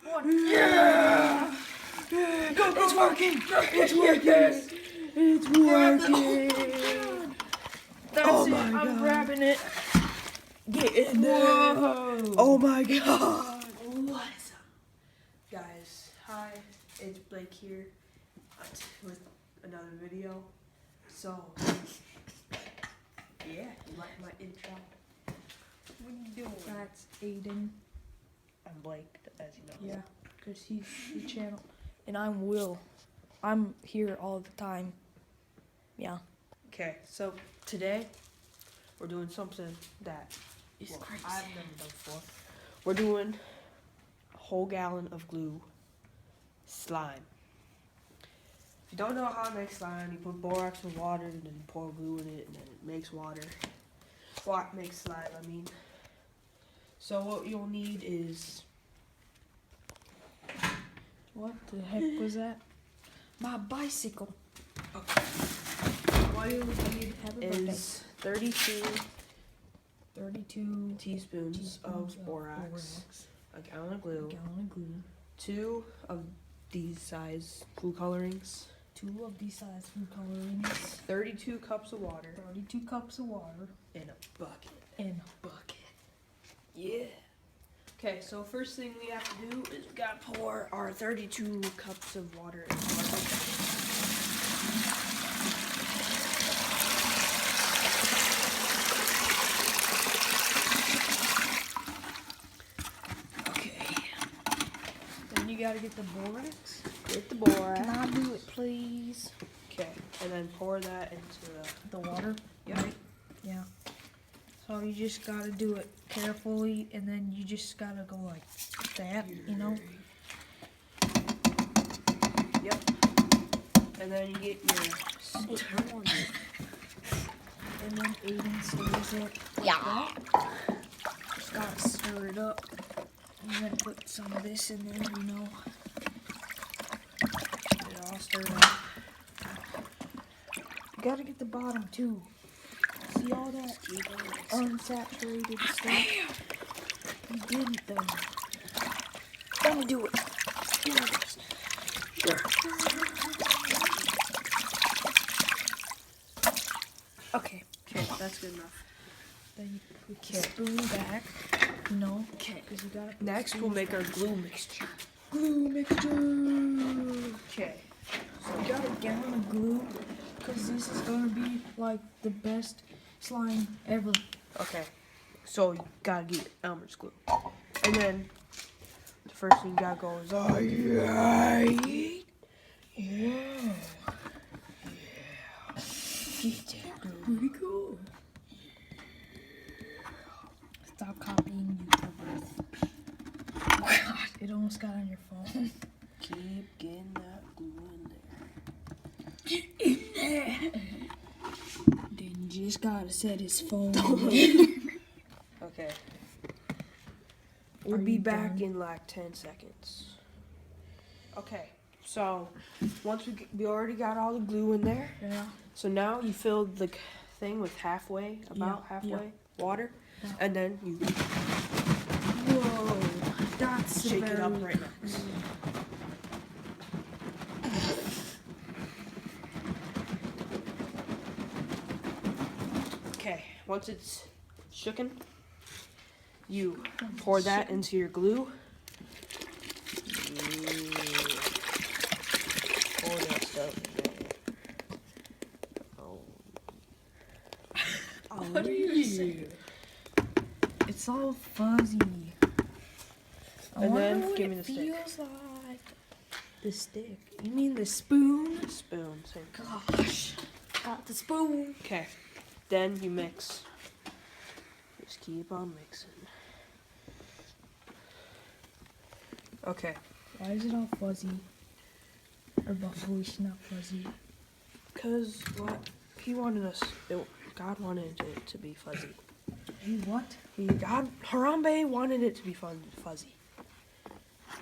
Yeah! Go, it's working! It's working! It's working! That's it, I'm grabbing it. Get in there! Whoa! Oh my god! What's up? Guys, hi, it's Blake here with another video. So, yeah, you like my intro? What are you doing? That's Aiden. I'm Blake, as you know. Yeah, because he's the channel. And I'm Will. I'm here all the time. Yeah. Okay, so today we're doing something that It's I've crazy. never done before. We're doing a whole gallon of glue slime. If you don't know how to make slime, you put borax and water and then pour glue in it and then it makes water. What makes slime, I mean. So what you'll need is What the heck was that? My bicycle. what you'll need Happy birthday. is 32 32 teaspoons of borax, a gallon of glue, gallon of glue, 2 of these size glue colorings, 2 of these size food colorings, 32 cups of water, 32 cups of water, and a bucket. and a bucket. Yeah. Okay, so first thing we have to do is we gotta pour our 32 cups of water in our bucket. Okay. Then you gotta get the borax. Get the borax. Can I do it, please? Okay, and then pour that into The water. the. Right? Yeah. So you just gotta do it carefully, and then you just gotta go like that, you know? Yep. And then you get your stir. And then Aiden stirs it. Yeah. Just gotta stir it up. And then put some of this in there, you know. Get it all stirred up. You gotta get the bottom too. See all that unsaturated stuff? You didn't though. Let me do it. Do it. Okay. Okay, that's good enough. Then you put the spoon back, you know, Okay. because you gotta. Next, we'll make our glue mixture. Glue mixture. Okay. So we got a gallon of glue, because this is gonna be like the best slime ever. Okay. So you gotta get Elmer's glue, and then the first thing you gotta go is Alright. Yeah. Get that glue. Pretty cool. Stop copying YouTubers. Oh God, it almost got on your phone. keep getting that glue in there. Get in there. Then you just gotta set his phone. Okay. We'll Are be you back done? in like 10 seconds. Okay. So once we already got all the glue in there. Yeah. So now you fill the thing with halfway water, Yeah. and then you Whoa, that's shake it up very right next. Okay, once it's shooken, you pour that into your glue. Pour that stuff in there. Oh. What are you saying? It's all fuzzy. I And wonder then what give me it the stick. feels like. The stick. You mean the spoon? Spoon, same. Gosh, got the spoon. Okay, then you mix. Just keep on mixing. Okay, Why is it all fuzzy? Or bubbly, not fuzzy. because what he wanted us, God wanted it to be fuzzy. Hey, what? Harambe wanted it to be fuzzy.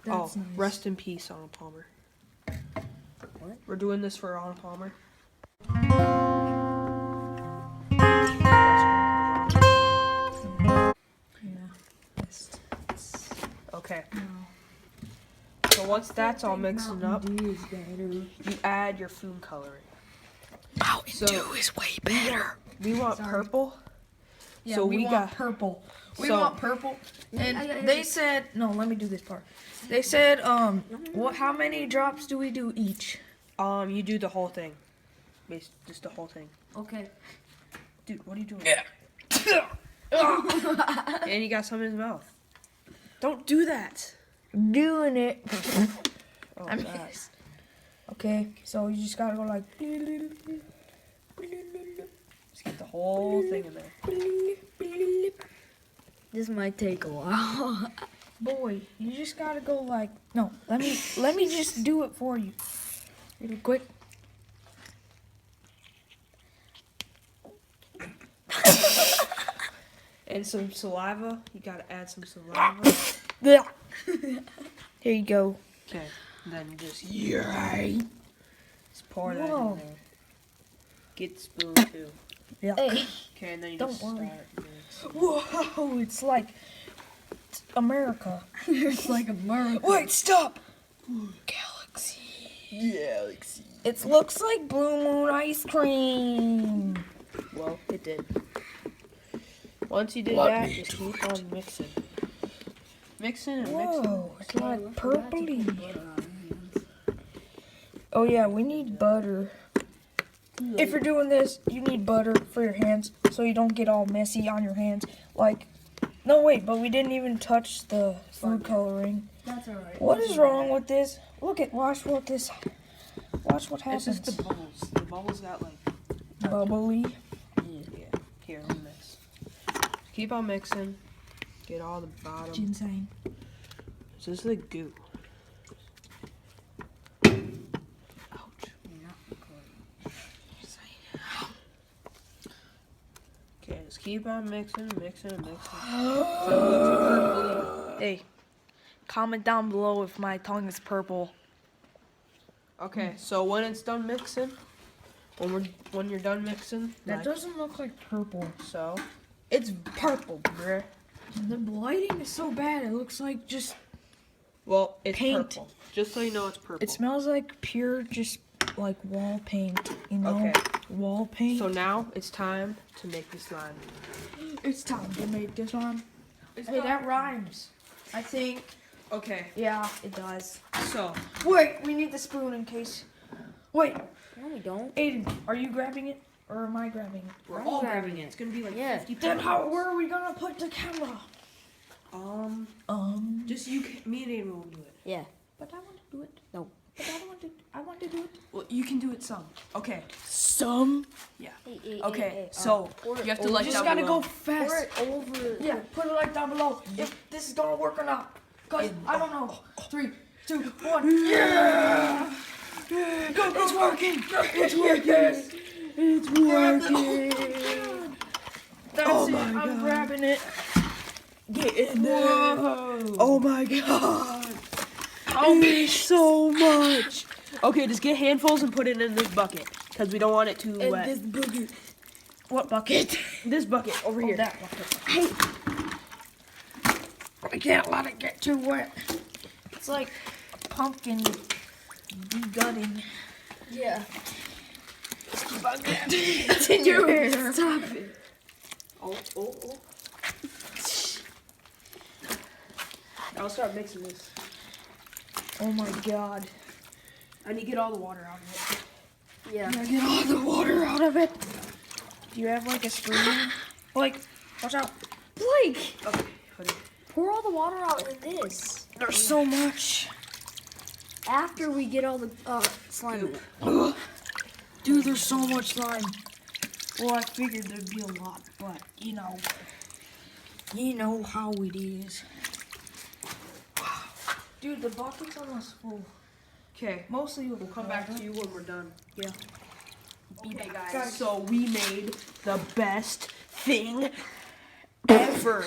That's oh, nice. rest in peace, Arnold Palmer. What? We're doing this for Arnold Palmer. Yeah. Okay. No. So once that's all mixing up, you add your food coloring. Mountain So- Dew is way better. We want purple. Yeah, So we we want got- purple. We so- want purple. And they said, no, let me do this part. They said, what? How many drops do we do each? You do the whole thing. Just the whole thing. Okay. Dude, what are you doing? Yeah. And he got some in his mouth. Don't do that. Doing it. Oh, I God. missed. Okay, so you just gotta go like. Just get the whole thing in there. This might take a while. Boy, you just gotta go like. No, let me just do it for you. Real quick. And some saliva. You gotta add some saliva. Yeah. Here you go. Okay. Then just Yay. just pour that Whoa. in there. Get the spoon too. Yeah. Hey, Okay, and then you Don't just worry. start mixing. Whoa, it's like America. it's like a America. Wait, stop. Galaxy. Galaxy. It looks like Blue Moon ice cream. Well, it did. Once you did Let that, me just do keep on mixing. Mixing and Whoa, it's like I forgot to put purpley. butter on my hands. Oh yeah, we need butter. If you're doing this, you need butter for your hands so you don't get all messy on your hands. Like, no wait, but we didn't even touch the food coloring. That's alright. What is wrong with this? Watch what happens. It's just the bubbles. The bubbles got like bubbly. yeah. Here, let me mix. Keep on mixing. Get all the bottom. Ginseng. So this is like goo. Ouch. Okay, just keep on mixing. Hey, comment down below if my tongue is purple. Okay, so when it's done mixing, when you're done mixing, That like doesn't look like purple. so, it's purple, bruh. The lighting is so bad. It looks like just. Well, it's Paint. purple. Just so you know, it's purple. It smells like pure, just like wall paint. You know, Okay. wall paint. So now it's time to make the slime. It's time to make this one. Hey, that rhymes. I think. Okay, Yeah, it does. so Wait, we need the spoon in case. Wait, No, we don't. Aiden, are you grabbing it or am I grabbing it? we're I'm all grabbing grabbing it. It's gonna be like Yeah. 50 Then pounds. where are we gonna put the camera? Just me and Aiden will do it. Yeah. But I want to do it. No. But I want to do it. Well, you can do it some. Okay. Some. Hey, Okay. So pour it you have to over- like You just down gotta below. go fast. Pour it over. Yeah, put it like down below if this is gonna work or not. Cause I don't know. 3, 2, 1. Yeah! Go, it's working. It's working. It's working. That's Oh it. my I'm God. grabbing it. Get in there. Whoa. Oh my god. How big? So much. Okay, just get handfuls and put it in this bucket because we don't want it too In wet. this bucket. What bucket? This bucket over here. That bucket. Hey. I can't let it get too wet. It's like a pumpkin de-gutting. Yeah. It's in your hair. Stop it. Oh. I'll start mixing this. Oh my god. I need to get all the water out of it. Yeah. Gotta get all the water out of it. Do you have like a spoon? Blake, watch out. Blake, Okay, hold it. pour all the water out in this. There's so much. After we get all the slime in it. Dude, there's so much slime. Well, I figured there'd be a lot, but you know how it is. Dude, the bucket's almost full. Okay, Mostly with we'll come back to you when we're done. Yeah. Okay, guys. So we made the best thing ever.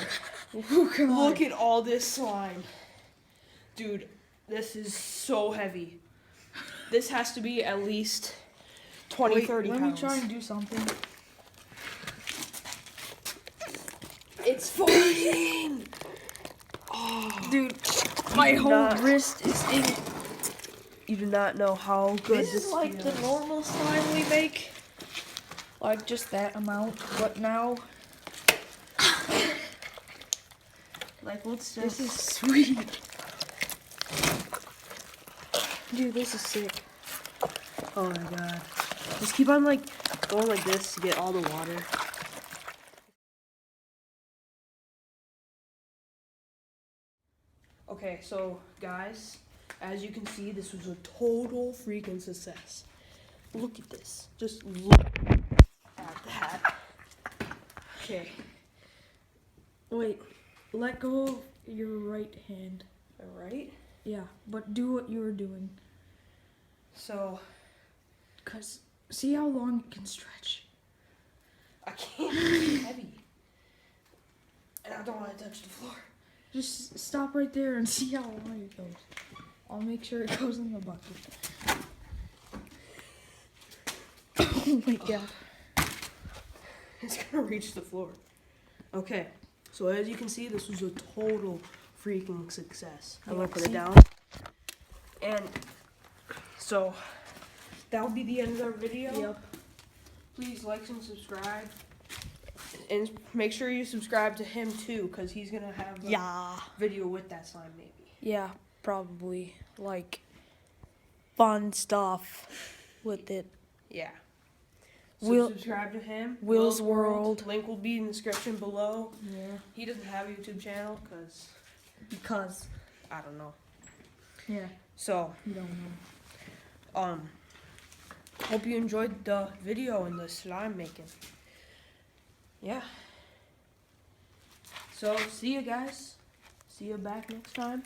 Look at all this slime. Dude, this is so heavy. This has to be at least 20, 30 let pounds. me try and do something. It's floating! Dude, my whole Nuts. wrist is in it. You do not know how good This is like feels. the normal slime we make. Like just that amount. But now, Like, what's this is sweet. Dude, this is sick. Oh my god. Just keep on like going like this to get all the water. Okay, so guys, as you can see, this was a total freaking success. Look at this. Just look at that. Okay. Wait, let go of your right hand. Alright. Yeah, but do what you were doing. So Cause see how long it can stretch. I can't. It's heavy. And I don't want to touch the floor. Just stop right there and see how long it goes. I'll make sure it goes in the bucket. Oh my god. It's gonna reach the floor. Okay, so as you can see, this was a total freaking success. I'm gonna put it See? down. And so that will be the end of our video. Yep. Please like and subscribe. And make sure you subscribe to him too, because he's gonna have a Yeah. video with that slime maybe. Yeah, probably. Like fun stuff with it. Yeah. So Will- subscribe to him. Will's World. Link will be in the description below. Yeah. He doesn't have a YouTube channel because I don't know. Yeah. So You don't know. hope you enjoyed the video and the slime making. Yeah. So see you guys. See you back next time.